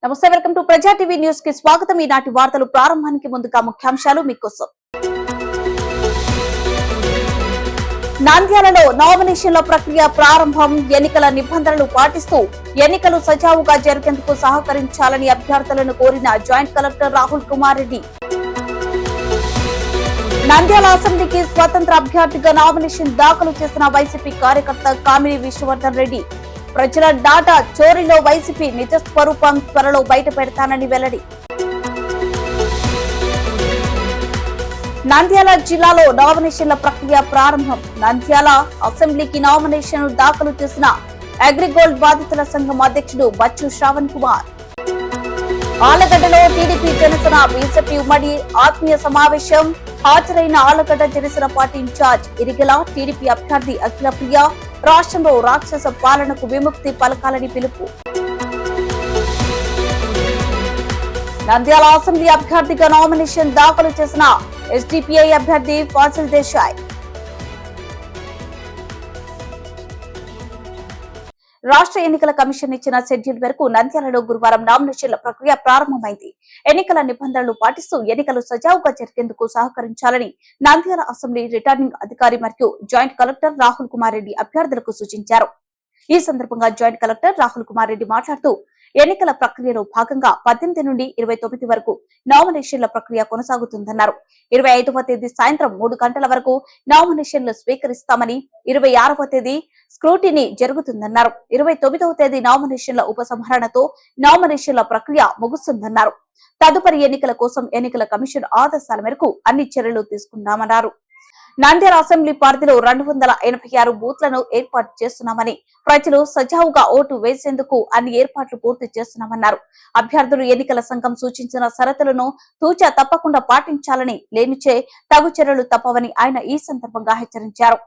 నమస్తే, welcome to ప్రజా TV news కి స్వాగతం. ఈనాటి వార్తలు ప్రారంభానికి ముందుగా ముఖ్యాంశాలు మీకోసం. నంద్యాలలో నామినేషన్ల ప్రక్రియ ప్రారంభం. ఎన్నికల నిబంధనలు పాటిస్తూ ఎన్నికలు సజావుగా జరిగేందుకు సహకరించాలని అభ్యర్థులను కోరిన జాయింట్ కలెక్టర్ రాహుల్ కుమార్ రెడ్డి. నంద్యాల అసెంబ్లీకి స్వతంత్ర అభ్యర్థిగా నామినేషన్ దాఖలు చేసిన వైసీపీ కార్యకర్త కామిని విశ్వవర్ధన్ రెడ్డి. ప్రజల డాటా చోరీలో వైసీపీ నిజ స్వరూపం త్వరలో బయట పెడతానని వెల్లడి. నంద్యాల జిల్లాలో నామినేషన్ల ప్రక్రియ ప్రారంభం. నంద్యాల అసెంబ్లీకి నామినేషన్ దాఖలు చేసిన అగ్రిగోల్డ్ బాధితుల సంఘం అధ్యక్షుడు బచ్చు శ్రావణ్ కుమార్. ఆలగడ్డలో టీడీపీ జనసేన బీజేపీ ఉమ్మడి ఆత్మీయ సమావేశం. హాజరైన Allagadda Janasena party incharge Irigela TDP అభ్యర్థి అఖిల ప్రియ రాష్ట్రంలో రాక్షస పాలనకు విముక్తి పలకాలని పిలుపు. నంద్యాల అసెంబ్లీ అభ్యర్థిగా నామినేషన్ దాఖలు చేసిన ఎస్డిపిఐ అభ్యర్థి ఫాసిల్ దేశాయ్. రాష్ట్ర ఎన్నికల కమిషన్ ఇచ్చిన షెడ్యూల్ మేరకు నంద్యాలలో గురువారం నామినేషన్ల ప్రక్రియ ప్రారంభమైంది. ఎన్నికల నిబంధనలు పాటిస్తూ ఎన్నికలు సజావుగా జరిగేందుకు సహకరించాలని నంద్యాల అసెంబ్లీ రిటర్నింగ్ అధికారి మరియు జాయింట్ కలెక్టర్ రాహుల్ కుమార్ రెడ్డి అభ్యర్థులకు సూచించారు. ఈ సందర్భంగా జాయింట్ కలెక్టర్ రాహుల్ కుమార్ రెడ్డి మాట్లాడుతూ ఎన్నికల ప్రక్రియలో భాగంగా 18 నుండి 29 వరకు నామినేషన్ల ప్రక్రియ కొనసాగుతుందన్నారు. 25వ తేదీ సాయంత్రం 3 గంటల వరకు నామినేషన్లు స్వీకరిస్తామని, 26వ తేదీ స్క్రూటినీ జరుగుతుందన్నారు. 29వ తేదీ నామినేషన్ల ఉపసంహరణతో నామినేషన్ల ప్రక్రియ ముగుస్తుందన్నారు. తదుపరి ఎన్నికల కోసం ఎన్నికల కమిషన్ ఆదేశాల మేరకు అన్ని చర్యలు తీసుకున్నామన్నారు. నంద్యాల అసెంబ్లీ పరిధిలో 286 బూత్లను ఏర్పాటు చేస్తున్నామని, ప్రజలు సజావుగా ఓటు వేసేందుకు అన్ని ఏర్పాట్లు పూర్తి చేస్తున్నామన్నారు. అభ్యర్థులు ఎన్నికల సంఘం సూచించిన షరతులను తూచా తప్పకుండా పాటించాలని, లేనిచే తగు చర్యలు తప్పవని ఆయన ఈ సందర్భంగా హెచ్చరించారు.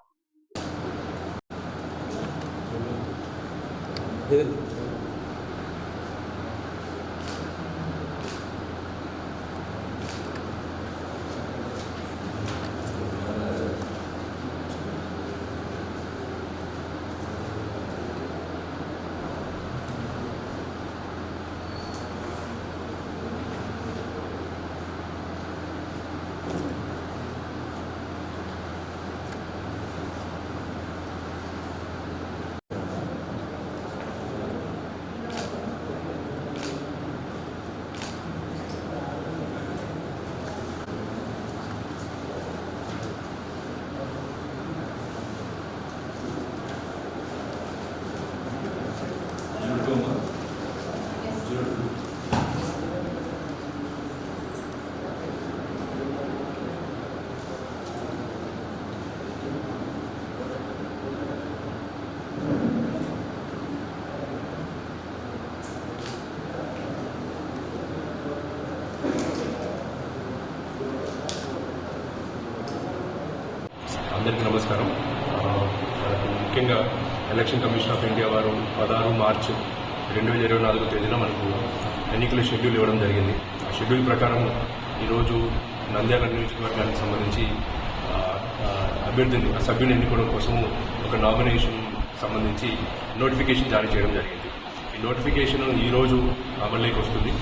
అందరికీ నమస్కారం. ముఖ్యంగా ఎలక్షన్ కమిషన్ ఆఫ్ ఇండియా వారు 16 మార్చి 2024 తేదీన మనకు ఎన్నికల షెడ్యూల్ ఇవ్వడం జరిగింది. ఆ షెడ్యూల్ ప్రకారం ఈరోజు నంద్యాల నియోజకవర్గానికి సంబంధించి సభ్యుని ఎన్నుకోవడం కోసం ఒక నామినేషన్ సంబంధించి నోటిఫికేషన్ జారీ చేయడం జరిగింది. ఈ నోటిఫికేషన్ ఈరోజు అమల్లోకి వస్తుంది.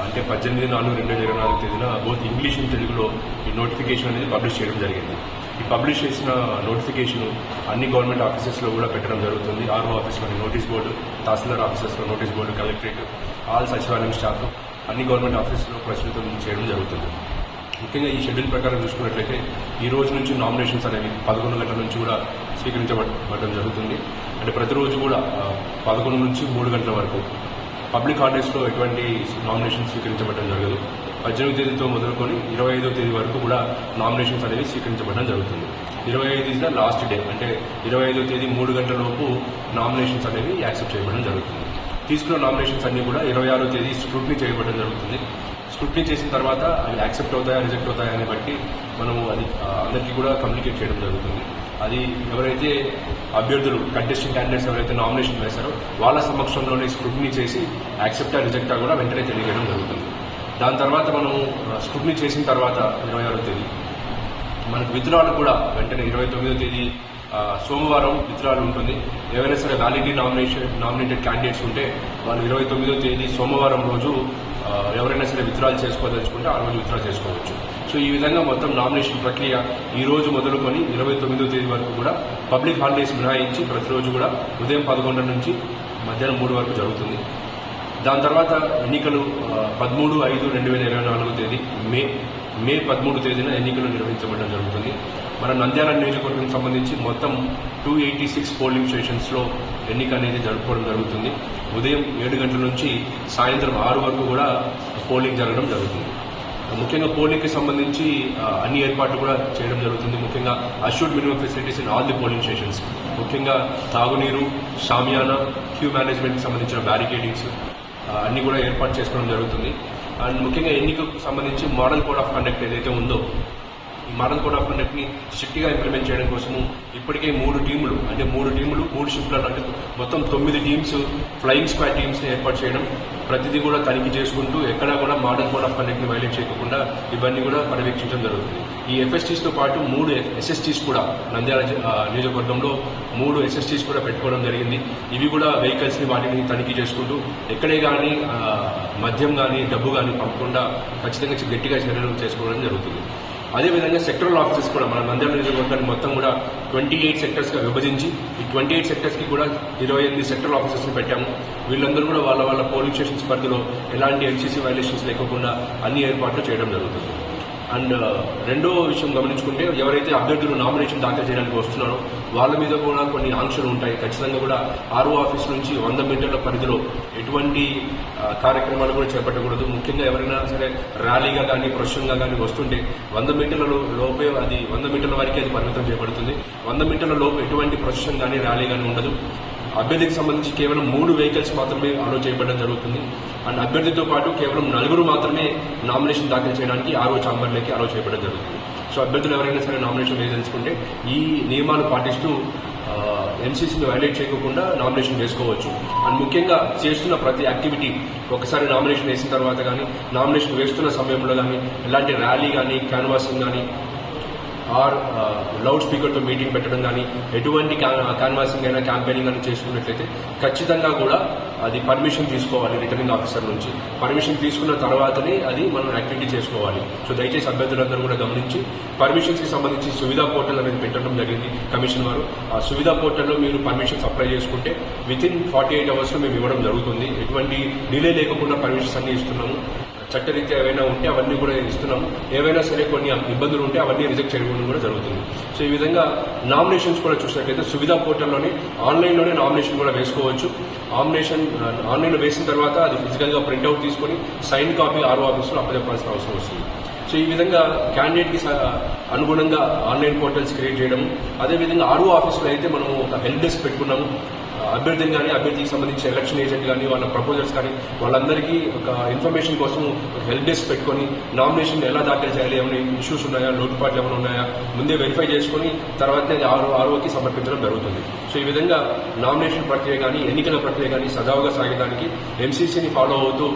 అంటే 18/4/2024 తేదీన బోత్ ఇంగ్లీష్ అండ్ తెలుగులో ఈ నోటిఫికేషన్ అనేది పబ్లిష్ చేయడం జరిగింది. ఈ పబ్లిష్ చేసిన నోటిఫికేషన్ అన్ని గవర్నమెంట్ ఆఫీసెస్లో కూడా పెట్టడం జరుగుతుంది. ఆర్ఓ ఆఫీస్లో నోటీస్ బోర్డు, తహసీల్దార్ ఆఫీసెస్లో నోటీస్ బోర్డు, కలెక్టరేట్, ఆల్ సచివాలయం స్టాఫ్ అన్ని గవర్నమెంట్ ఆఫీసులో ప్రచురితం చేయడం జరుగుతుంది. ముఖ్యంగా ఈ షెడ్యూల్ ప్రకారం చూసుకున్నట్లయితే ఈ రోజు నుంచి నామినేషన్స్ అనేవి 11 గంటల నుంచి కూడా స్వీకరించబడడం జరుగుతుంది. అంటే ప్రతిరోజు కూడా 11 నుంచి 3 గంటల వరకు. పబ్లిక్ హాలిడేస్లో ఎటువంటి నామినేషన్ స్వీకరించబడడం జరగదు. 18వ తేదీతో మొదలుకొని 25వ తేదీ వరకు కూడా నామినేషన్స్ అనేవి స్వీకరించబడడం జరుగుతుంది. 25 ఇస్ ద లాస్ట్ డే. అంటే 25వ తేదీ 3 గంటల లోపు నామినేషన్స్ అనేవి యాక్సెప్ట్ చేయబడడం జరుగుతుంది. తీసుకున్న నామినేషన్స్ అన్ని కూడా 26వ తేదీ స్క్రూటినీ చేయబడడం జరుగుతుంది. స్క్రూటినీ చేసిన తర్వాత అవి యాక్సెప్ట్ అవుతాయా, రిజెక్ట్ అవుతాయా అని బట్టి మనము అది అందరికీ కూడా కమ్యూనికేట్ చేయడం జరుగుతుంది. అది ఎవరైతే అభ్యర్థులు కంటెస్టింగ్ క్యాండిడేట్స్ ఎవరైతే నామినేషన్ వేశారో వాళ్ళ సమక్షంలోనే స్క్రూటినీ చేసి యాక్సెప్టా రిజెక్టా కూడా వెంటనే తెలియజేయడం జరుగుతుంది. దాని తర్వాత మనము స్క్రూటినీ చేసిన తర్వాత 26వ తేదీ మనకు విత్డ్రాలు కూడా వెంటనే 29వ తేదీ సోమవారం విత్డ్రాల్ ఉంటుంది. ఏవైనా సరే వ్యాలిడ్లీ నామినేటెడ్ క్యాండిడేట్స్ ఉంటే వాళ్ళు 29వ తేదీ సోమవారం రోజు ఎవరైనా సరే విత్డ్రాల్ చేసుకోదలుచుకుంటే ఆ రోజు విత్డ్రా చేసుకోవచ్చు. సో ఈ విధంగా మొత్తం నామినేషన్ ప్రక్రియ ఈ రోజు మొదలుకొని 29వ తేదీ వరకు కూడా పబ్లిక్ హాలిడేస్ మినహాయించి ప్రతిరోజు కూడా ఉదయం 11 నుంచి మధ్యాహ్నం 3 వరకు జరుగుతుంది. దాని తర్వాత ఎన్నికలు 13/5/2024 తేదీ మే 13 తేదీన ఎన్నికలు నిర్వహించబడడం జరుగుతుంది. మన నంద్యాల నియోజకవర్గం సంబంధించి మొత్తం 286 పోలింగ్ స్టేషన్స్లో ఎన్నిక అనేది జరుపుకోవడం జరుగుతుంది. ఉదయం 7 గంటల నుంచి సాయంత్రం 6 వరకు కూడా పోలింగ్ జరగడం జరుగుతుంది. ముఖ్యంగా పోలింగ్కి సంబంధించి అన్ని ఏర్పాట్లు కూడా చేయడం జరుగుతుంది. ముఖ్యంగా assured minimum facilities in all the polling stations, ముఖ్యంగా తాగునీరు, షామియానా, క్యూ మేనేజ్మెంట్కి సంబంధించిన బ్యారికేడింగ్స్ అన్ని కూడా ఏర్పాటు చేసుకోవడం జరుగుతుంది. అండ్ ముఖ్యంగా ఎన్నికకు సంబంధించి మోడల్ కోడ్ ఆఫ్ కండక్ట్ ఏదైతే ఉందో ఈ మోడల్ కోడ్ ఆఫ్ కండక్ట్ని స్ట్రిక్ట్గా ఇంప్లిమెంట్ చేయడం కోసము ఇప్పటికే 3 టీములు 3 షిఫ్ట్లలో అంటే మొత్తం 9 టీమ్స్ ఫ్లయింగ్ స్క్వాడ్ టీమ్స్ని ఏర్పాటు చేయడం, ప్రతిదీ కూడా తనిఖీ చేసుకుంటూ ఎక్కడా కూడా మోడల్ కోడ్ ఆఫ్ కండక్ట్ని వైలేట్ చేయకుండా ఇవన్నీ కూడా పర్యవేక్షించడం జరుగుతుంది. ఈ ఎఫ్ఎస్టీస్తో పాటు 3 ఎస్ఎస్టీస్ కూడా నంద్యాల నియోజకవర్గంలో 3 ఎస్ఎస్టీస్ కూడా పెట్టుకోవడం జరిగింది. ఇవి కూడా వెహికల్స్ని వాటిని తనిఖీ చేసుకుంటూ ఎక్కడే కానీ మద్యం కానీ డబ్బు కానీ పంపకుండా ఖచ్చితంగా గట్టిగా చర్యలు చేసుకోవడం జరుగుతుంది. అదేవిధంగా సెక్టరల్ ఆఫీసెస్ కూడా మన నంద్యాల నియోజకవర్గాన్ని మొత్తం కూడా 28 సెక్టర్స్గా విభజించి ఈ 28 సెక్టర్స్కి కూడా 28 సెక్టరల్ ఆఫీసెస్ని పెట్టాము. వీళ్ళందరూ కూడా వాళ్ళ పోలింగ్ స్టేషన్స్ పరిధిలో ఎలాంటి ఎన్సీసీ వైలేషన్స్ లేకుండా అన్ని ఏర్పాట్లు చేయడం జరుగుతుంది. అండ్ రెండో విషయం గమనించుకుంటే ఎవరైతే అభ్యర్థులు నామినేషన్ దాఖలు చేయడానికి వస్తున్నారో వాళ్ళ మీద కూడా కొన్ని ఆంక్షలు ఉంటాయి. ఖచ్చితంగా కూడా ఆర్ఓ ఆఫీస్ నుంచి 100 మీటర్ల పరిధిలో ఎటువంటి కార్యక్రమాలు కూడా చేపట్టకూడదు. ముఖ్యంగా ఎవరైనా సరే ర్యాలీగా కానీ ప్రొఫెషన్గా కానీ వస్తుంటే 100 మీటర్ల లోపే 100 మీటర్ల వరకే అది పరిమితం చేయబడుతుంది. 100 మీటర్ల లోపు ఎటువంటి ప్రొఫెషన్ కానీ ర్యాలీ కానీ ఉండదు. అభ్యర్థికి సంబంధించి కేవలం 3 వెహికల్స్ మాత్రమే అలో చేయబడడం జరుగుతుంది. అండ్ అభ్యర్థితో పాటు కేవలం 4 మాత్రమే నామినేషన్ దాఖలు చేయడానికి ఆర్ఓ ఛాంబర్లోకి అలో చేయబడడం జరుగుతుంది. సో అభ్యర్థులు ఎవరైనా సరే నామినేషన్ వేయదలుచుకుంటే ఈ నియమాలు పాటిస్తూ ఎన్సీసీని వైలేట్ చేయకుండా నామినేషన్ వేసుకోవచ్చు. అండ్ ముఖ్యంగా చేస్తున్న ప్రతి యాక్టివిటీ ఒకసారి నామినేషన్ వేసిన తర్వాత కానీ నామినేషన్ వేస్తున్న సమయంలో కానీ ఎలాంటి ర్యాలీ కానీ క్యాన్వాసింగ్ కానీ ఆర్ లౌడ్ స్పీకర్తో మీటింగ్ పెట్టడం కానీ ఎటువంటి క్యాన్వాసింగ్ అయినా క్యాంపెయినింగ్ అని చేసుకున్నట్లయితే ఖచ్చితంగా కూడా అది పర్మిషన్ తీసుకోవాలి రిటర్నింగ్ ఆఫీసర్ నుంచి. పర్మిషన్ తీసుకున్న తర్వాతనే అది మనం యాక్టివిటీ చేసుకోవాలి. సో దయచేసి అభ్యర్థులందరూ కూడా గమనించి పర్మిషన్స్కి సంబంధించి సువిధా పోర్టల్ అనేది పెట్టడం జరిగింది కమిషన్ వారు. ఆ సువిధా పోర్టల్లో మీరు పర్మిషన్స్ అప్లై చేసుకుంటే వితిన్ 48 అవర్స్లో మేము ఇవ్వడం జరుగుతుంది. ఎటువంటి డిలే లేకుండా పర్మిషన్స్ అన్ని ఇస్తున్నాము. చట్టరీత్యా ఏవైనా ఉంటే అవన్నీ కూడా ఇస్తున్నాము. ఏవైనా సరే కొన్ని ఇబ్బందులు ఉంటే అవన్నీ రిజెక్ట్ చేయడం కూడా జరుగుతుంది. సో ఈ విధంగా నామినేషన్స్ కూడా చూసినట్లయితే సువిధా పోర్టల్లోనే ఆన్లైన్లోనే నామినేషన్ కూడా వేసుకోవచ్చు. ఆన్లైన్లో వేసిన తర్వాత అది ఫిజికల్గా ప్రింట్అవుట్ తీసుకొని సైన్ కాపీ ఆర్ఓ ఆఫీస్లో అప్పచెప్పాల్సిన అవసరం వస్తుంది. సో ఈ విధంగా క్యాండిడేట్కి అనుగుణంగా ఆన్లైన్ పోర్టల్స్ క్రియేట్ చేయడం. అదేవిధంగా ఆర్ఓ ఆఫీస్లో అయితే మనము ఒక హెల్ప్ డెస్క్ పెట్టుకున్నాము. అభ్యర్థిని కానీ అభ్యర్థికి సంబంధించి ఎలక్షన్ ఏజెంట్ కానీ వాళ్ళ ప్రపోజల్స్ కానీ వాళ్ళందరికీ ఒక ఇన్ఫర్మేషన్ కోసం హెల్ప్ డెస్క్ పెట్టుకొని నామినేషన్ ఎలా దాఖలు చేయాలి, ఏమైనా ఇష్యూస్ ఉన్నాయా, లోటుపాట్లు ఏమైనా ఉన్నాయా ముందే వెరిఫై చేసుకుని తర్వాతనే ఆర్ఓకి సమర్పించడం జరుగుతుంది. సో ఈ విధంగా నామినేషన్ ప్రక్రియ కానీ ఎన్నికల ప్రక్రియ కానీ సజావుగా సాగడానికి ఎంసీసీని ఫాలో అవుతూ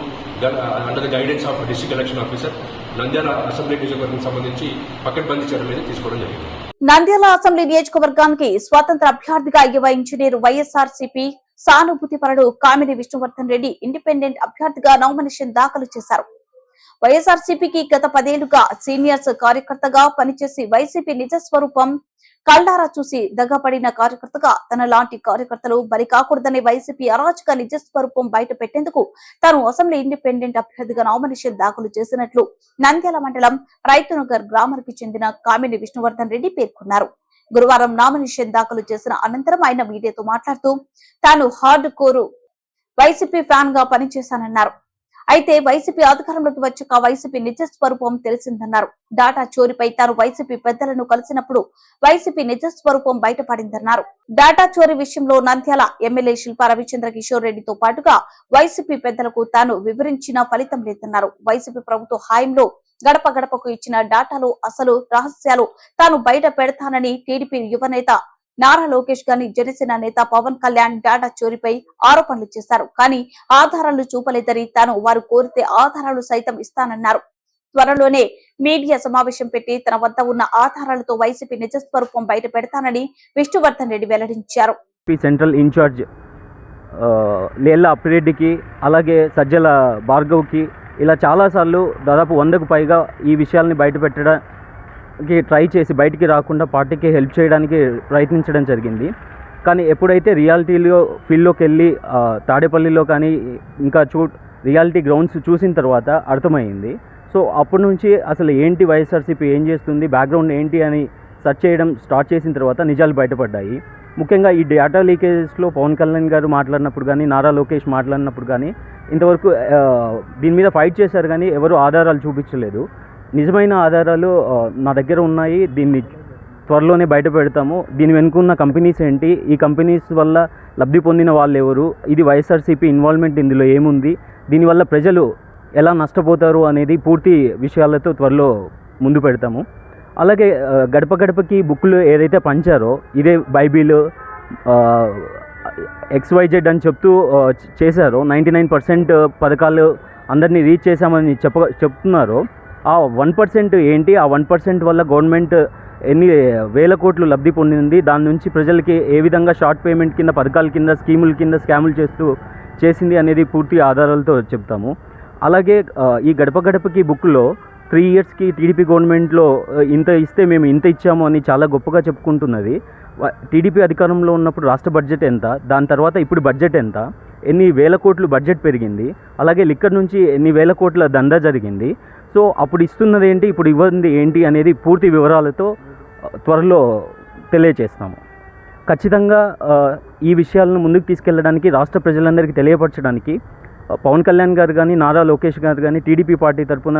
under the guidance of district election officer Nandyal assembly నియోజకవర్గం సంబంధించి పకడ్బందీ చర్యలు తీసుకోవడం జరిగింది. నంద్యాల అసెంబ్లీ నియోజకవర్గానికి స్వతంత్ర అభ్యర్థిగా యువ ఇంజనీర్ వైఎస్ఆర్సీపీ సానుభూతి పరుడు కామిని విష్ణువర్ధన్ రెడ్డి ఇండిపెండెంట్ అభ్యర్థిగా నామినేషన్ దాఖలు చేశారు. వైఎస్ఆర్సీపీకి గత 10 ఏళ్లుగా సీనియర్స్ కార్యకర్తగా పనిచేసి వైసీపీ నిజ స్వరూపం కళ్లారా చూసి దగపడిన కార్యకర్తగా తన లాంటి కార్యకర్తలు బలి కాకూడదనే వైసీపీ అరాచక నిజ స్వరూపం బయట పెట్టేందుకు తాను అసెంబ్లీ ఇండిపెండెంట్ అభ్యర్థిగా నామినేషన్ దాఖలు చేసినట్లు నంద్యాల మండలం రైతునగర్ గ్రామానికి చెందిన కామిని విష్ణువర్ధన్ రెడ్డి పేర్కొన్నారు. గురువారం నామినేషన్ దాఖలు చేసిన అనంతరం ఆయన మీడియాతో మాట్లాడుతూ తాను హార్డ్ కోరు వైసీపీ ఫ్యాన్ గా పనిచేశానన్నారు. అయితే వైసీపీ అధికారంలోకి వచ్చాక వైసీపీ నిజ స్వరూపం తెలిసిందన్నారు. డాటా చోరీపై తాను వైసీపీ పెద్దలను కలిసినప్పుడు వైసీపీ నిజ స్వరూపం బయటపడిందన్నారు. డాటా చోరీ విషయంలో నంద్యాల ఎమ్మెల్యే శిల్పా రవిచంద్ర కిషోర్ రెడ్డితో పాటుగా వైసీపీ పెద్దలకు తాను వివరించిన ఫలితం లేదన్నారు. వైసీపీ ప్రభుత్వ హాయంలో గడప గడపకు ఇచ్చిన డాటాలో అసలు రహస్యాలు తాను బయట పెడతానని టీడీపీ యువనేత నారా లోకేష్ గాని జనసేన నేత పవన్ కళ్యాణ్ డాటా చోరీపై ఆరోపణలు చేశారు. కానీ ఆధారాలు చూపలేదని తాను వారు కోరితే ఆధారాలు సైతం ఇస్తానన్నారు. త్వరలోనే మీడియా సమావేశం పెట్టి తన వద్ద ఉన్న ఆధారాలతో వైసీపీ నిజస్వరూపం బయట పెడతానని విష్ణువర్ధన్ రెడ్డి వెల్లడించారు. సెంట్రల్ ఇన్ఛార్జ్ లేళ్ల అప్పిరెడ్డికి అలాగే సజ్జల భార్గవ్కి ఇలా చాలాసార్లు దాదాపు 100కు పైగా ఈ విషయాల్ని బయట పెట్టడానికి ట్రై చేసి బయటికి రాకుండా పార్టీకి హెల్ప్ చేయడానికి ప్రయత్నించడం జరిగింది. కానీ ఎప్పుడైతే రియాలిటీలో ఫీల్డ్లోకి వెళ్ళి తాడేపల్లిలో కానీ ఇంకా రియాలిటీ గ్రౌండ్స్ చూసిన తర్వాత అర్థమైంది. సో అప్పటి నుంచి అసలు ఏంటి వైఎస్ఆర్సీపీ ఏం చేస్తుంది, బ్యాక్గ్రౌండ్ ఏంటి అని సెర్చ్ చేయడం స్టార్ట్ చేసిన తర్వాత నిజాలు బయటపడ్డాయి. ముఖ్యంగా ఈ డేటా లీకేజెస్లో పవన్ కళ్యాణ్ గారు మాట్లాడినప్పుడు కానీ, నారా లోకేష్ మాట్లాడినప్పుడు కానీ ఇంతవరకు దీని మీద ఫైట్ చేశారు కానీ ఎవరు ఆధారాలు చూపించలేదు. నిజమైన ఆధారాలు నా దగ్గర ఉన్నాయి. దీన్ని త్వరలోనే బయట పెడతాము. దీని వెనుకున్న కంపెనీస్ ఏంటి, ఈ కంపెనీస్ వల్ల లబ్ధి పొందిన వాళ్ళు ఎవరు, ఇది వైఎస్ఆర్సీపీ ఇన్వాల్వ్మెంట్ ఇందులో ఏముంది, దీనివల్ల ప్రజలు ఎలా నష్టపోతారు అనేది పూర్తి విషయాలతో త్వరలో ముందు పెడతాము. అలాగే గడప గడపకి బుక్లు ఏదైతే పంచారో ఇదే బైబిల్ XYZ అని చెప్తూ చేశారో 99% పథకాలు అందరినీ రీచ్ చేశామని చెప్తున్నారో ఆ 1% ఏంటి, ఆ 1% వల్ల గవర్నమెంట్ ఎన్ని వేల కోట్లు లబ్ధి పొందింది, దాని నుంచి ప్రజలకి ఏ విధంగా షార్ట్ పేమెంట్ కింద పథకాల కింద స్కీముల కింద స్కాములు చేసింది అనేది పూర్తి ఆధారాలతో చెప్తాము. అలాగే ఈ గడప గడపకి బుక్లో 3 ఇయర్స్కి టీడీపీ గవర్నమెంట్లో ఇంత ఇస్తే మేము ఇంత ఇచ్చాము అని చాలా గొప్పగా చెప్పుకుంటున్నది. టీడీపీ అధికారంలో ఉన్నప్పుడు రాష్ట్ర బడ్జెట్ ఎంత, దాని తర్వాత ఇప్పుడు బడ్జెట్ ఎంత, ఎన్ని వేల కోట్లు బడ్జెట్ పెరిగింది, అలాగే లిక్కర్ నుంచి ఎన్ని వేల కోట్ల దందా జరిగింది. సో అప్పుడు ఇస్తున్నది ఏంటి, ఇప్పుడు ఇవ్వండి ఏంటి అనేది పూర్తి వివరాలతో త్వరలో తెలియచేస్తాము. ఖచ్చితంగా ఈ విషయాలను ముందుకు తీసుకెళ్ళడానికి, రాష్ట్ర ప్రజలందరికీ తెలియపరచడానికి పవన్ కళ్యాణ్ గారు కానీ, నారా లోకేష్ గారు కానీ టీడీపీ పార్టీ తరఫున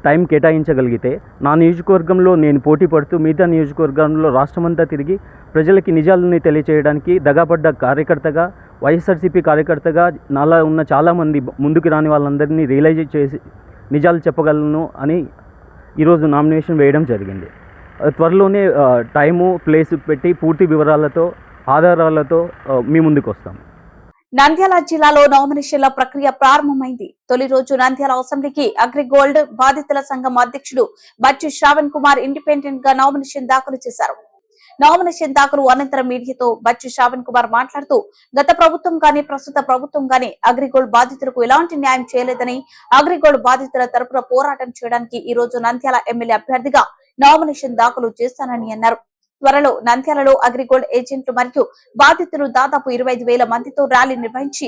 టైం కేటాయించగలిగితే నా నియోజకవర్గంలో నేను పోటీ పడుతూ మిగతా నియోజకవర్గంలో రాష్ట్రమంతా తిరిగి ప్రజలకి నిజాలని తెలియచేయడానికి దగాపడ్డ కార్యకర్తగా, వైఎస్ఆర్సీపీ కార్యకర్తగా నాలా ఉన్న చాలామంది ముందుకు రాని వాళ్ళందరినీ రియలైజ్ చేసి నిజాలు చెప్పగలను అని ఈరోజు నామినేషన్ వేయడం జరిగింది. త్వరలోనే టైము ప్లేస్ పెట్టి పూర్తి వివరాలతో ఆధారాలతో మీ ముందుకు వస్తాం. నంద్యాల జిల్లాలో నామినేషన్ల ప్రక్రియ ప్రారంభమైంది. తొలి రోజు నంద్యాల అసెంబ్లీకి అగ్రిగోల్డ్ బాధితుల సంఘం అధ్యక్షుడు బచ్చు శ్రావణ్ కుమార్ ఇండిపెండెంట్ గా నామినేషన్ దాఖలు చేశారు. నామినేషన్ దాఖలు అనంతరం మీడియాతో బచ్చు శ్రావణ్ కుమార్ మాట్లాడుతూ గత ప్రభుత్వం గాని ప్రస్తుత ప్రభుత్వం గాని అగ్రిగోల్డ్ బాధితులకు ఎలాంటి న్యాయం చేయలేదని, అగ్రిగోల్డ్ బాధితుల తరపున పోరాటం చేయడానికి ఈ రోజు నంద్యాల ఎమ్మెల్యే అభ్యర్థిగా నామినేషన్ దాఖలు చేస్తానని అన్నారు. త్వరలో నంద్యాలలో అగ్రిగోల్డ్ ఏజెంట్లు మరియు బాధితులు దాదాపు 25,000 మందితో ర్యాలీ నిర్వహించి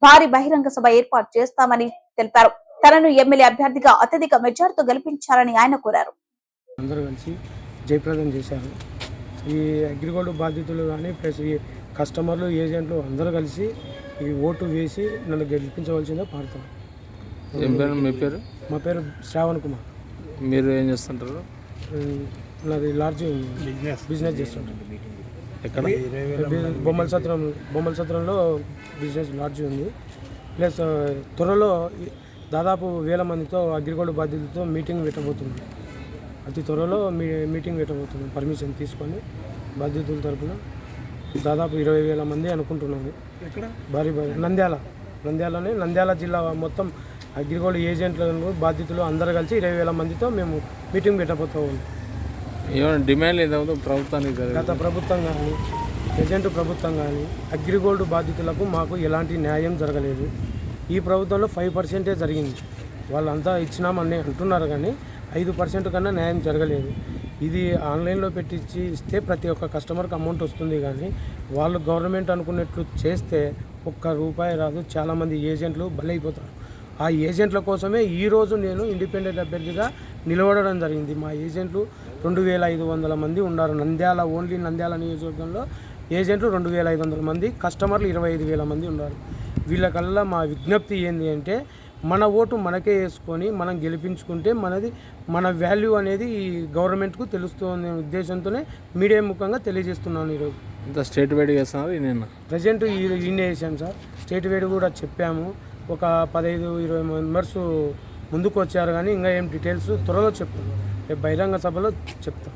భారీ బహిరంగ సభ ఏర్పాటు చేస్తామని తెలిపారు. తనను ఎమ్మెల్యే అభ్యర్థిగా అత్యధిక మెజార్టీతో గెలిపించాలని ఆయన కోరారు. అందరూ కలిసి జయప్రదం చేశారు. ఈ అగ్రిగోల్డ్ బాధితులు కానీ ప్లస్ ఈ కస్టమర్లు, ఏజెంట్లు అందరూ కలిసి ఈ ఓటు వేసి నన్ను గెలిపించవలసిందే పాడతాను. ఏం పేరు మీ పేరు? మా పేరు శ్రావణ్ కుమార్. మీరు ఏం చేస్తుంటారు? నాది లాడ్జ్ బిజినెస్ చేస్తుంటాను. ఎక్కడ? బొమ్మల సత్రంలో బిజినెస్ లాడ్జ్ ఉంది. ప్లస్ త్వరలో దాదాపు 1000 మందితో అగ్రిగోల్డ్ బాధితులతో మీటింగ్ పెట్టబోతుంది. అతి త్వరలో మీటింగ్ పెట్టబోతుంది. పర్మిషన్ తీసుకొని బాధితుల తరఫున దాదాపు 20,000 మంది అనుకుంటున్నాను. ఎక్కడ? భారీ నంద్యాల జిల్లా మొత్తం అగ్రిగోల్డ్ ఏజెంట్లను, బాధితులు అందరూ కలిసి 20,000 మందితో మేము మీటింగ్ పెట్టబోతాము. ఏమైనా డిమాండ్ ఏదైనా ప్రభుత్వానికి? గత ప్రభుత్వం కానీ, ఏజెంట్ ప్రభుత్వం కానీ అగ్రిగోల్డ్ బాధితులకు మాకు ఎలాంటి న్యాయం జరగలేదు. ఈ ప్రభుత్వంలో 5% జరిగింది. వాళ్ళంతా ఇచ్చినామని అంటున్నారు కానీ 5% కన్నా న్యాయం జరగలేదు. ఇది ఆన్లైన్లో పెట్టించి ఇస్తే ప్రతి ఒక్క కస్టమర్కి అమౌంట్ వస్తుంది కానీ వాళ్ళు గవర్నమెంట్ అనుకున్నట్లు చేస్తే ₹1 రాదు. చాలామంది ఏజెంట్లు బలైపోతారు. ఆ ఏజెంట్ల కోసమే ఈరోజు నేను ఇండిపెండెంట్ అభ్యర్థిగా నిలబడడం జరిగింది. మా ఏజెంట్లు 2,500 మంది ఉన్నారు. ఓన్లీ నంద్యాల నియోజకవర్గంలో ఏజెంట్లు 2,500 మంది, కస్టమర్లు 25,000 మంది ఉన్నారు. వీళ్ళకల్లా మా విజ్ఞప్తి ఏంటి అంటే మన ఓటు మనకే వేసుకొని మనం గెలిపించుకుంటే మన వాల్యూ అనేది ఈ గవర్నమెంట్కు తెలుస్తుందనే ఉద్దేశంతోనే మీడియా ముఖంగా తెలియజేస్తున్నాను. ఈరోజు ఇంత స్టేట్ వైడ్ చేస్తున్నారు. నేను ప్రజెంట్ ఈయన వేసాం సార్. స్టేట్ వైడ్ కూడా చెప్పాము. ఒక 15-20 మెంబర్స్ ముందుకు వచ్చారు కానీ ఇంకా ఏం డీటెయిల్స్ త్వరలో చెప్తాం. రేపు బహిరంగ సభలో చెప్తాం.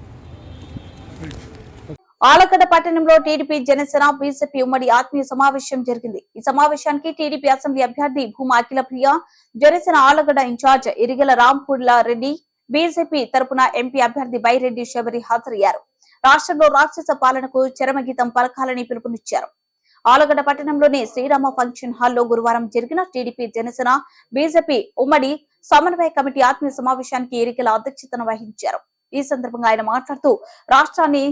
ఆలగడ్డ పట్టణంలో టీడీపీ, జనసేన, బీజేపీ ఉమ్మడి ఆత్మీయ సమావేశం జరిగింది. ఈ సమావేశానికి టీడీపీ అసెంబ్లీ అభ్యర్థి భూమా అఖిల ప్రియ, జనసేన ఆలగడ్డ ఇన్ఛార్జ్ ఇరిగెల రాంపూర్ల రెడ్డి, బీజేపీ తరపున ఎంపీ అభ్యర్థి బైరెడ్డి శబరి హాజరయ్యారు. రాష్ట్రంలో రాక్షస పాలనకు చరమగీతం పలకాలని పిలుపునిచ్చారు. ఆలగడ్డ పట్టణంలోని శ్రీరామ ఫంక్షన్ హాల్లో గురువారం జరిగిన టీడీపీ, జనసేన, బీజేపీ ఉమ్మడి సమన్వయ కమిటీ ఆత్మీయ సమావేశానికి ఎరికల అధ్యక్షతన వహించారు. ఈ సందర్భంగా ఆయన మాట్లాడుతూ రాష్ట్రాన్ని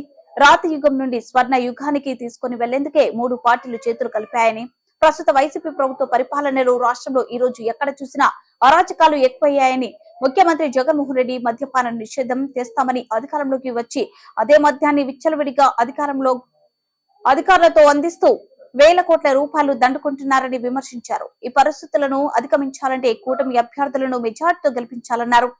రాతి యుగం నుండి స్వర్ణ యుగానికి తీసుకుని వెళ్లేందుకే 3 పార్టీలు చేతులు కలిపాయని, ప్రస్తుత వైసీపీ ప్రభుత్వ పరిపాలనలో రాష్ట్రంలో ఈ రోజు ఎక్కడ చూసినా అరాచకాలు ఎక్కువయ్యాయని, ముఖ్యమంత్రి జగన్మోహన్ రెడ్డి మద్యపాన నిషేధం తెస్తామని అధికారంలోకి వచ్చి అదే మద్యాన్ని విచ్చలవిడిగా అధికారులతో అందిస్తూ వేల కోట్ల రూపాయలు దండుకుంటున్నారని విమర్శించారు. ఈ పరిస్థితులను అధిగమించాలంటే కూటమి అభ్యర్థులను మెజార్టీతో గెలిపించాలన్నారు.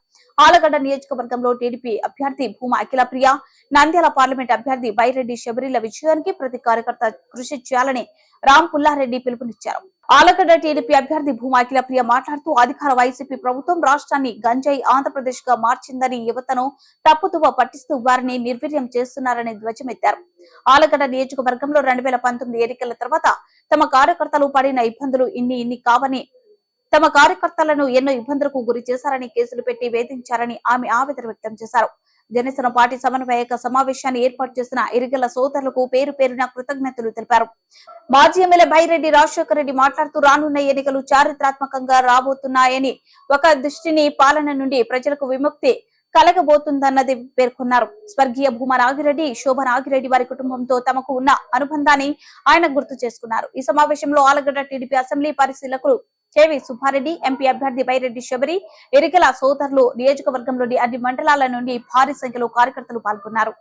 ఆలగడ్డ నియోజకవర్గంలో టీడీపీ అభ్యర్థి భూమా అఖిలప్రియ, నంద్యాల పార్లమెంట్ అభ్యర్థి బైరెడ్డి శబరిల విజయానికి ప్రతి కార్యకర్త కృషి చేయాలని రామ్ పుల్లారెడ్డి పిలుపునిచ్చారు. ఆలగడ్డ టీడీపీ అభ్యర్థి భూమా అఖిలప్రియ మాట్లాడుతూ అధికార వైసీపీ ప్రభుత్వం రాష్ట్రాన్ని గంజాయి ఆంధ్రప్రదేశ్ గా మార్చిందని, యువతను తప్పుతువ పట్టిస్తూ వారిని నిర్వీర్యం చేస్తున్నారని ధ్వజమెత్తారు. ఆలగడ్డ నియోజకవర్గంలో 2019 ఎన్నికల తర్వాత తమ కార్యకర్తలు పడిన ఇబ్బందులు ఇన్ని కావని, తమ కార్యకర్తలను ఎన్నో ఇబ్బందులకు గురి చేశారని, కేసులు పెట్టి వేధించారని ఆమె ఆవేదన వ్యక్తం చేశారు. జనసేన పార్టీ సమన్వయక సమావేశాన్ని ఏర్పాటు చేసిన ఇరిగల సోదరులకు పేరు పేరున కృతజ్ఞతలు తెలిపారు. మాజీ ఎమ్మెల్యే బైరెడ్డి రాజశేఖర రెడ్డి మాట్లాడుతూ రానున్న ఎన్నికలు చారిత్రాత్మకంగా రాబోతున్నాయని, ఒక దృష్టిని పాలన నుండి ప్రజలకు విముక్తి కలగబోతుందన్నది పేర్కొన్నారు. స్వర్గీయ భూమా నాగిరెడ్డి, శోభ నాగిరెడ్డి వారి కుటుంబంతో తమకు ఉన్న అనుబంధాన్ని ఆయన గుర్తు చేసుకున్నారు. ఈ సమావేశంలో ఆలగడ్డ టీడీపీ అసెంబ్లీ పరిశీలకులు కేవి సుబ్బారెడ్డి, ఎంపీ అభ్యర్థి బైరెడ్డి శబరి, ఎరికల సోదరులు, నియోజకవర్గంలోని అన్ని మండలాల నుండి భారీ సంఖ్యలో కార్యకర్తలు పాల్గొన్నారు.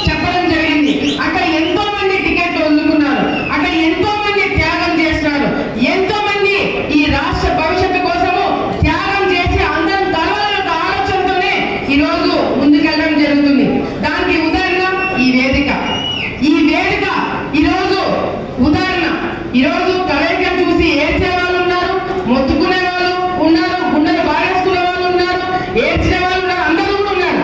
చెప్పడం జరిగింది. అక్కడ ఎంతో మంది టికెట్లు అందుకున్నారు, అక్కడ ఎంతో మంది త్యాగం చేస్తున్నారు, ఎంతో మంది ఈ రాష్ట్ర భవిష్యత్తు కోసము త్యాగం చేసి అందరం కలవాలన్న ఆలోచనతోనే ఈ రోజు ముందుకెళ్ళడం జరుగుతుంది. దానికి ఉదాహరణ ఈ వేదిక. ఈ వేదిక ఈరోజు ఉదాహరణ. ఈరోజు కలయికను చూసి ఏడ్చే వాళ్ళు ఉన్నారు, మొత్తుకునే వాళ్ళు ఉన్నారు, గుండెలు బారేసుకునే వాళ్ళు ఉన్నారు, ఏడ్చిన వాళ్ళు ఉన్నారు, అందరూ కూడా ఉన్నారు.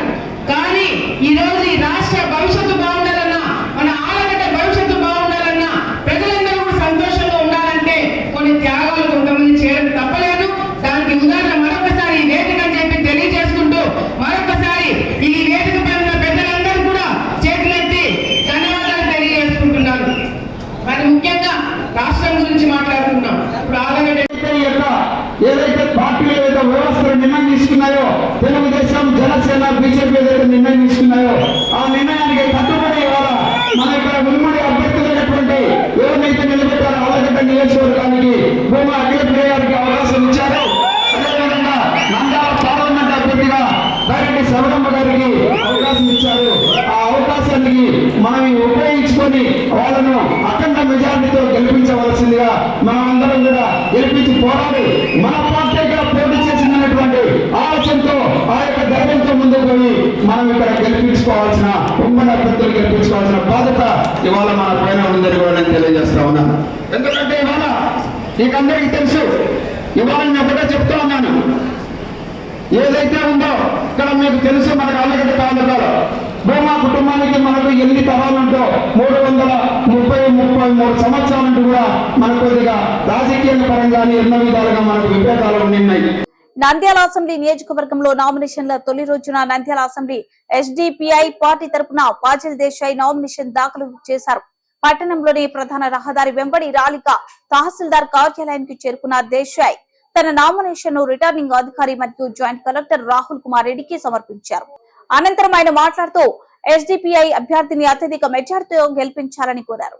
కానీ ఈ రోజు ఈ రాష్ట్ర భవిష్యత్తు బాగుండాలన్నా, మన ఆలగడ్డ భవిష్యత్తు బాగుండాలన్నా, ప్రజలందరూ కూడా సంతోషంగా ఉండాలంటే కొన్ని త్యాగాలు కొంతమంది చేయడం తప్పలేదు. దానికి ఉదాహరణ మరొకసారి ఈ వేదిక అని చెప్పి తెలియజేసుకుంటూ, మరొకసారి ఈ వేదిక పైన పెద్దలందరూ కూడా చేతులెత్తి ధన్యవాదాలు తెలియజేసుకుంటున్నాను. మరి ముఖ్యంగా రాష్ట్రం గురించి మాట్లాడుతున్నాం. ఇప్పుడు ఆలగడ్డ ఏదైతే పార్టీలు ఏదైతే వ్యవస్థలు నిర్ణయం తీసుకున్నాయో, తెలుగుదేశం, జనసేన, బీజేపీ ఏదైతే నిర్ణయం తీసుకున్నాయో ఆ నిర్ణయానికి కట్టుబడి ఇవాళ మన ఇక్కడ ఉమ్మడి అభ్యర్థులైనటువంటి ఎవరినైతే నిలబెట్టారో ఆలగడ్డ నియోజకవర్గానికి భూమా అఖిలప్రియ గారికి అవకాశం ఇచ్చారు. అదేవిధంగా నంద్యాల పార్లమెంట్ అభ్యర్థిగా బైరెడ్డి శబరమ్మ గారికి అవకాశం ఇచ్చారు. ఆ అవకాశానికి మనం ఉపయోగించుకొని వాళ్ళను అఖండ మెజారిటీతో గెలిపించవలసిందిగా మనమందరం కూడా గెలిపించి పోరాడి మన పార్టీగా పోటీ చేసిందనేటువంటి ఆలోచనతో ఆ యొక్క ధైర్యంతో ముందుకు పోయి మనం ఇక్కడ గెలిపించుకోవాల్సిన ఉమ్మడి అభ్యర్థులు గెలిపించుకోవాల్సిన బాధ్యత ఇవాళ మన పైన ఉందని కూడా నేను తెలియజేస్తా ఉన్నాను. ఎందుకంటే ఇవాళ నీకందరికీ తెలుసు, ఇవాళ నేను ఒకటే చెప్తా ఉన్నాను, ఏదైతే ఉందో ఇక్కడ మీకు తెలుసు, మనకు ఆలగడ్డ తాలూకాలో భూమా కుటుంబానికి మనకు ఎన్ని తరాలుంటో 333 సంవత్సరాలంటూ కూడా మనకు కొద్దిగా రాజకీయ పరంగా ఎన్నో విధాలుగా మనకు విభేదాలు ఉన్నాయి. నంద్యాల అసెంబ్లీ నియోజకవర్గంలో నామినేషన్ల తొలి రోజున నంద్యాల అసెంబ్లీ ఎస్డిపిఐ పార్టీ తరపున పాజిల్ దేశాయ్ నామినేషన్ దాఖలు చేశారు. పట్టణంలోని ప్రధాన రహదారి వెంబడి రాలిక తహసీల్దార్ కార్యాలయానికి చేరుకున్న దేశాయ్ తన నామినేషన్ ను రిటర్నింగ్ అధికారి మరియు జాయింట్ కలెక్టర్ రాహుల్ కుమార్ రెడ్డికి సమర్పించారు. అనంతరం ఆయన మాట్లాడుతూ ఎస్డిపిఐ అభ్యర్థిని అత్యధిక మెజార్టీతో గెలిపించాలని కోరారు.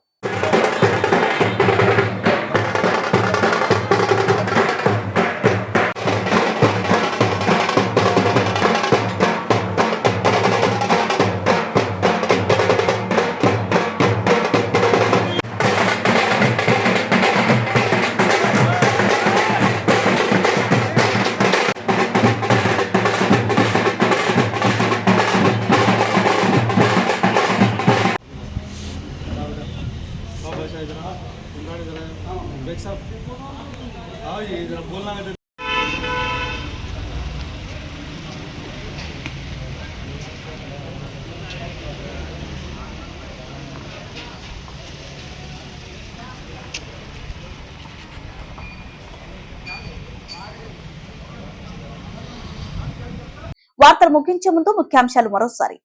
వార్తలు ముగించే ముందు ముఖ్యాంశాలు మరోసారి.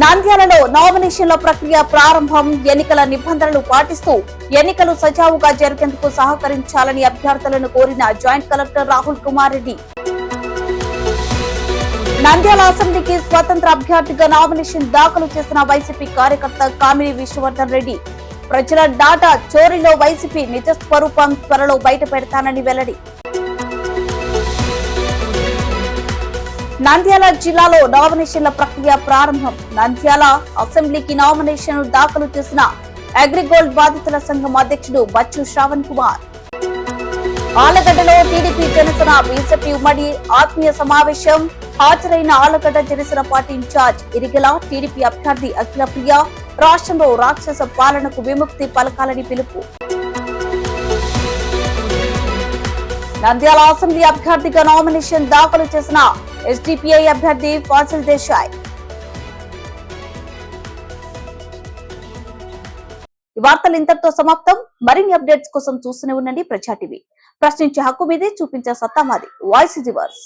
నంద్యాలలో నామినేషన్ల ప్రక్రియ ప్రారంభం. ఎన్నికల నిబంధనలు పాటిస్తూ ఎన్నికలు సజావుగా జరిగేందుకు సహకరించాలని అభ్యర్థులను కోరిన జాయింట్ కలెక్టర్ రాహుల్ కుమార్ రెడ్డి. నంద్యాల అసెంబ్లీకి స్వతంత్ర అభ్యర్థిగా నామినేషన్ దాఖలు చేసిన వైసీపీ కార్యకర్త కామిని విష్ణువర్ధన్ రెడ్డి. ప్రజల డాటా చోరీలో వైసీపీ నిజ స్వరూపం త్వరలో బయట పెడతానని వెల్లడి. నంద్యాల జిల్లాలో నామినేషన్ల ప్రక్రియ ప్రారంభం. నంద్యాల అసెంబ్లీకి నామినేషన్ దాఖలు చేసిన అగ్రిగోల్డ్ బాధితుల సంఘం అధ్యక్షుడు బచ్చు శ్రావణ్ కుమార్. ఆలగడ్డలో టీడీపీ జనసేన బీజేపీ ఉమ్మడి ఆత్మీయ సమావేశం. హాజరైన Allagadda Janasena party incharge Irigela, TDP అభ్యర్థి అఖిల ప్రియ. రాష్ట్రంలో రాక్షస పాలనకు విముక్తి పలకాలని పిలుపు. నంద్యాల అసెంబ్లీ అభ్యర్థిగా నామినేషన్ దాఖలు చేసిన ఎస్డిపిఐ అభ్యర్థి ఫాసిల్ దేశాయ్. ఈ వార్తలు ఇంతటితో సమాప్తం. మరిన్ని అప్డేట్స్ కోసం చూస్తూనే ఉండండి ప్రజా టీవీ. ప్రశ్నించే హక్కు మీదే, చూపించే సత్తా మాది. Voice is yours.